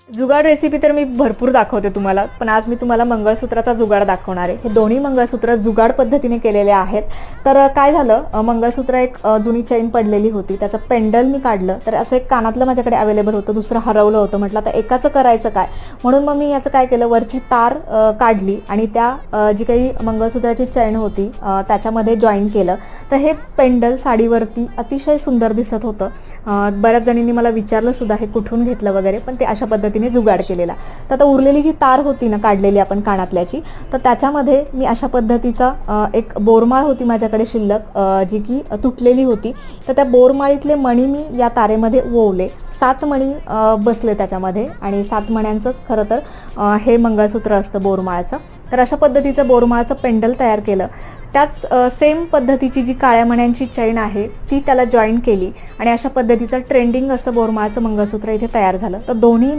जुगाड recipe तर मी भरपूर दाखवते तुम्हाला, पण आज मी तुम्हाला मंगळसूत्राचा जुगाड दाखवणार आहे. हे दोन्ही मंगळसूत्र जुगाड पद्धतीने केलेले आहेत. तर काय झालं, मंगळसूत्र एक जुनी चेन पडलेली होती, त्याचं पेंडल मी काढलं. तर असं एक कानातलं माझ्याकडे अवेलेबल होतं, दुसरं हरवलं होतं. म्हटलं आता एकाचं करायचं काय, म्हणून मग मी याचं काय केलं, वरची तार काढली आणि त्या जी काही मंगळसूत्राची चेन होती त्याच्यामध्ये जॉईन केलं. तर हे पेंडल साडीवरती अतिशय सुंदर दिसत होतं. बऱ्याच जणींनी मला विचारलं सुद्धा हे कुठून घेतलं वगैरे, पण ते अशा पद्धतीने जुगाड केलेला. तर आता उरलेली जी तार होती ना काढलेली आपण कानातल्याची, तर त्याच्यामध्ये मी अशा पद्धतीचा एक बोरमाळ होती माझ्याकडे शिल्लक, जी की तुटलेली होती. तर त्या बोरमाळीतले मणी मी या तारेमध्ये ओवले. 7 मणी बसले त्याच्यामध्ये आणि 7 मण्यांचंच खरं तर हे मंगळसूत्र असतं बोरमाळचं. तर अशा पद्धतीचं बोरमाळचं पेंडल तयार केलं. त्याच सेम पद्धतीची जी काळ्या मण्यांची चैन आहे ती त्याला जॉईन केली आणि अशा पद्धतीचं ट्रेंडिंग असं बोरमाळचं मंगळसूत्र इथे तयार झालं. तर दोन्ही